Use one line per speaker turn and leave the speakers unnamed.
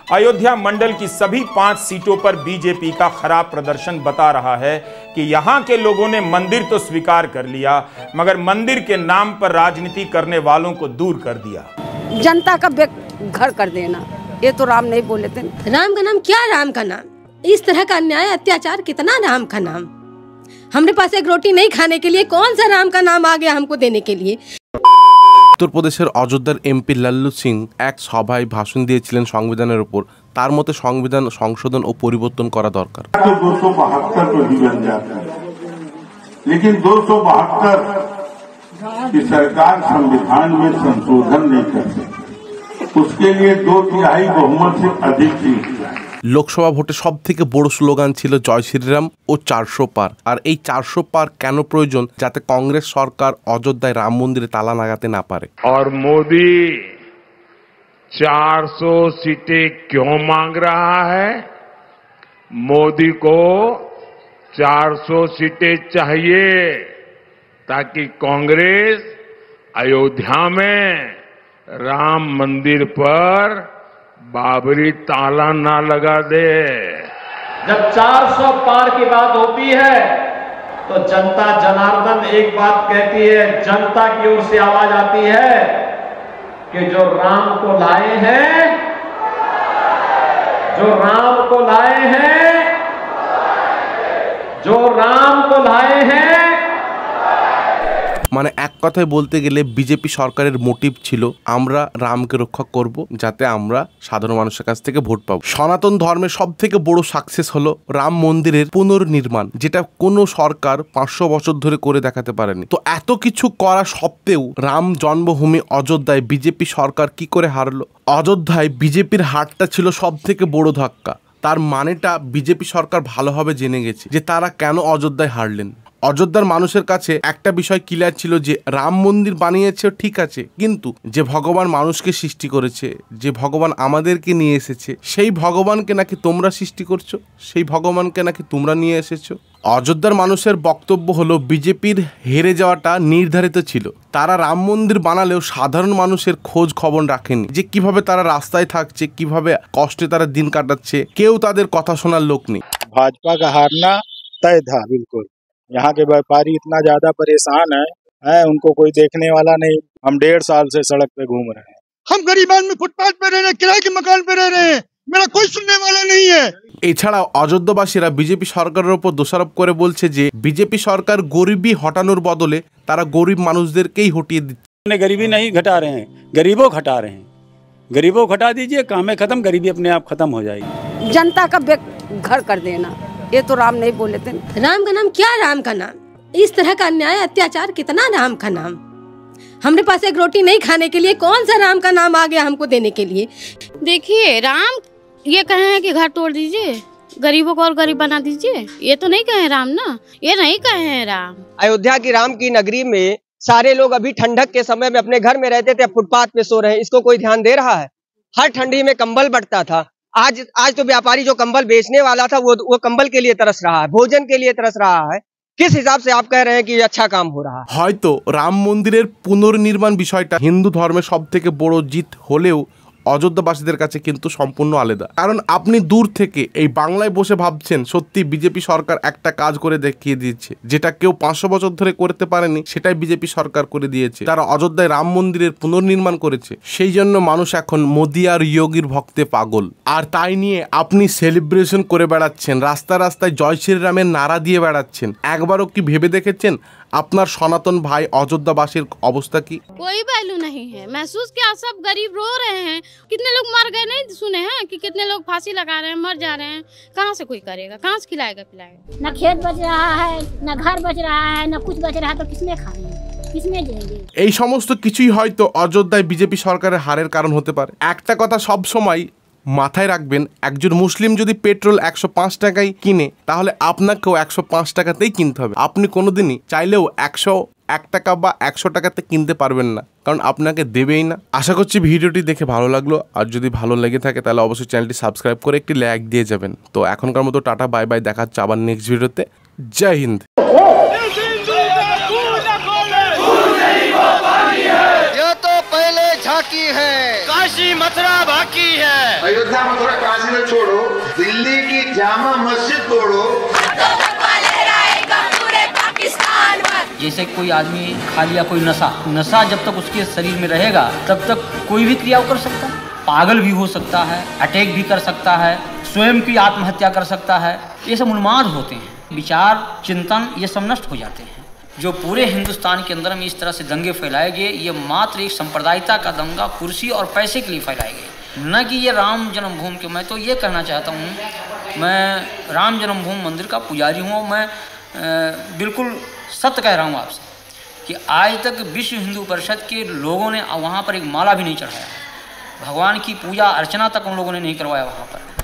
अयोध्या मंडल की सभी 5 सीटों पर बीजेपी का खराब प्रदर्शन बता रहा है कि यहां के लोगों ने मंदिर तो स्वीकार कर लिया, मगर मंदिर के नाम पर राजनीति करने वालों को दूर कर दिया।
जनता का घर कर देना, ये तो राम नहीं बोले थे।
राम का नाम क्या? राम का नाम इस तरह का अन्याय अत्याचार कितना? राम का नाम हमारे पास एक रोटी नहीं खाने के लिए कौन सा राम का नाम आ गया हमको देने के लिए।
उत्तर प्रदेशेर अयोध्यार एमपी लल्लू सिंह एक सभाয় भाषण दिएছিলেন সংবিধানের উপর। তার মতে সংবিধান সংশোधन ও পরিবর্তন করা দরকার।
272 तो ही बन जाता है, लेकिन 272 की सरकार संविधान में संशोधन नहीं कर सकती, उसके लिए 2/3 बहुमत से अधिक चाहिए।
লোকসভা ভোটে সবথেকে বড় স্লোগান ছিল জয় শ্রীরাম ও 400 পার। আর এই 400 পার কেন প্রয়োজন? যাতে কংগ্রেস সরকার অযোধ্যায় রাম মন্দিরে তালা লাগাতে না পারে।
और मोदी 400 सीटें क्यों मांग रहा है? मोदी को 400 सीटें चाहिए ताकि कांग्रेस अयोध्या में राम मंदिर पर बाबरी ताला ना लगा दे।
जब 400 पार की बात होती है तो जनता जनार्दन एक बात कहती है, जनता की ओर से आवाज आती है कि जो राम को लाए हैं, जो राम को लाए हैं, जो राम को लाए हैं।
মানে এক কথায় বলতে গেলে বিজেপি সরকারের মোটিভ ছিল আমরা রামকে রক্ষা করব যাতে আমরা সাধারণ মানুষের কাছ থেকে ভোট পাবো। সনাতন ধর্মের সবথেকে বড় সাকসেস হলো রাম মন্দিরের পুনর্নির্মাণ, যেটা কোনো সরকার 500 বছর ধরে করে দেখাতে পারেনি। তো এত কিছু করা সত্ত্বেও রাম জন্মভূমি অযোধ্যায় বিজেপি সরকার কি করে হারলো? অযোধ্যায় বিজেপির হারটা ছিল সবথেকে বড় ধাক্কা। তার মানেটা বিজেপি সরকার ভালোভাবে জেনে গেছে যে তারা কেন অযোধ্যায় হারলেন। অযোধ্যার মানুষের কাছে একটা বিষয় ক্লিয়ার ছিল যে রাম মন্দির বানিয়েছে ঠিক আছে, কিন্তু যে ভগবান মানুষকে সৃষ্টি করেছে, যে ভগবান আমাদেরকে নিয়ে এসেছে, সেই ভগবানকে নাকি তোমরা সৃষ্টি করছো, সেই ভগবানকে নাকি তোমরা নিয়ে এসেছো। অযোধ্যার মানুষের বক্তব্য হলো বিজেপির হেরে যাওয়াটা নির্ধারিত ছিল। তারা রাম মন্দির বানালেও সাধারণ মানুষের খোঁজ খবর রাখেনি, যে কিভাবে তারা রাস্তায় থাকছে, কিভাবে কষ্টে তারা দিন কাটাচ্ছে, কেউ তাদের কথা শোনার লোক নেই।
भाजपा का हारना तय था बिल्कुल। यहाँ के व्यापारी इतना ज्यादा परेशान है, उनको कोई देखने वाला नहीं। हम 1.5 साल से सड़क पे घूम रहे हैं।
हम गरीब आदमी फुटपाथ पे रह रहे हैं, किराए के मकान पे रह रहे हैं, मेरा कोई सुनने वाला नहीं है।
এছাড়াও অযোধ্যাবাসীরা বিজেপি সরকারের উপর দোষারোপ করে বলছে যে বিজেপি সরকার গরিবী হটানোর বদলে তারা গরিব মানুষদেরকেই হটিয়ে দিচ্ছে।
गरीबी नहीं घटा रहे हैं, गरीबों घटा रहे हैं। गरीबों घटा दीजिए, काम खत्म, गरीबी अपने आप खत्म हो जाएगी।
जनता का घर कर देना, ये तो राम नहीं बोले थे।
राम का नाम क्या? राम का नाम इस तरह का अन्याय अत्याचार कितना? राम का नाम हमारे पास एक रोटी नहीं खाने के लिए कौन सा राम का नाम आ गया हमको देने के लिए।
देखिए, राम ये कहे हैं कि घर तोड़ दीजिए, गरीबों को और गरीब बना दीजिए, ये तो नहीं कहे राम ना, ये नहीं कहे हैं राम।
अयोध्या की राम की नगरी में सारे लोग अभी ठंडक के समय में अपने घर में रहते थे, फुटपाथ पे सो रहे हैं। इसको कोई ध्यान दे रहा है? हर ठंडी में कंबल बंटता था। आज तो व्यापारी जो कंबल बेचने वाला था वो कंबल के लिए तरस रहा है, भोजन के लिए तरस रहा है। किस हिसाब से आप कह रहे हैं कि अच्छा काम हो रहा है?
হয়তো রাম মন্দিরের পুনর্নির্মাণ বিষয়টা হিন্দু ধর্মের সবথেকে বড় জিত হলেও অযোধ্যাবাসীদের কাছে কিন্তু সম্পূর্ণ আলাদা। কারণ আপনি দূর থেকে এই বাংলায় বসে ভাবছেন সত্যি বিজেপি সরকার একটা কাজ করে দেখিয়ে দিয়েছে, যেটা কেউ 500 বছর ধরে করতে পারেনি, সেটাই বিজেপি সরকার করে দিয়েছে। তারা অযোধ্যায় রাম মন্দিরের পুনর্নির্মাণ করেছে। সেই জন্য মানুষ এখন মোদি আর যোগীর ভক্তে পাগল। আর তাই নিয়ে আপনি সেলিব্রেশন করে বেড়াচ্ছেন, রাস্তায় রাস্তায় জয় শ্রীরামের নারা দিয়ে বেড়াচ্ছেন। একবারও কি ভেবে দেখেছেন আপনার সনাতন ভাই অযোধ্যাবাসীর অবস্থা কি?
कोई वैल्यू नहीं है। महसूस किया, सब गरीब रो रहे हैं। कितने लोग मर गए, नहीं सुने हैं कि कितने लोग फांसी लगा रहे हैं, मर जा रहे हैं। कहाँ से कोई करेगा, कहाँ से खिलाएगा पिलाएगा?
न खेत बच रहा है, न घर बच रहा है, न कुछ बच रहा है, तो किसमें खाएंगे, किसमें देंगे?
এই সমস্ত কিছুই হয়তো অযোধ্যায় বিজেপি সরকারের হারের কারণ হতে পারে। একটা কথা সব সময় মাথায় রাখবেন, একজন মুসলিম যদি পেট্রোল 105 টাকায় কিনে, তাহলে আপনাকেও 105 টাকাতেই কিনতে হবে। আপনি কোনোদিনই চাইলেও 101 টাকা বা 100 টাকাতে কিনতে পারবেন না, কারণ আপনাকে দেবেই না। আশা করছি ভিডিওটি দেখে ভালো লাগলো, আর যদি ভালো লেগে থাকে তাহলে অবশ্যই চ্যানেলটি সাবস্ক্রাইব করে একটি লাইক দিয়ে যাবেন। তো এখনকার মতো টাটা, বাই বাই, দেখা হচ্ছে আবার নেক্সট ভিডিওতে। জয় হিন্দ।
ये तो पहले झांक
बाकी है, काशी मथुरा बाकी है।
अयोध्या मथुरा काशी में छोड़ो, दिल्ली की जामा मस्जिद तोड़ो।
जैसे कोई आदमी खा लिया कोई नशा जब तक उसके शरीर में रहेगा तब तक कोई भी क्रिया कर सकता है। पागल भी हो सकता है, अटैक भी कर सकता है, स्वयं की आत्महत्या कर सकता है। ये सब उन्माद होते हैं, विचार चिंतन ये सब नष्ट हो जाते हैं। जो पूरे हिंदुस्तान के अंदर में इस तरह से दंगे फैलाए गए, ये मात्र एक सांप्रदायिकता का दंगा कुर्सी और पैसे के लिए फैलाए गए, न कि ये राम जन्मभूमि के। मैं तो ये कहना चाहता हूँ, मैं राम जन्मभूमि मंदिर का पुजारी हूँ। मैं बिल्कुल सत्य कह रहा हूँ आपसे कि आज तक विश्व हिंदू परिषद के लोगों ने वहाँ पर एक माला भी नहीं चढ़ाया, भगवान की पूजा अर्चना तक उन लोगों ने नहीं करवाया वहाँ पर।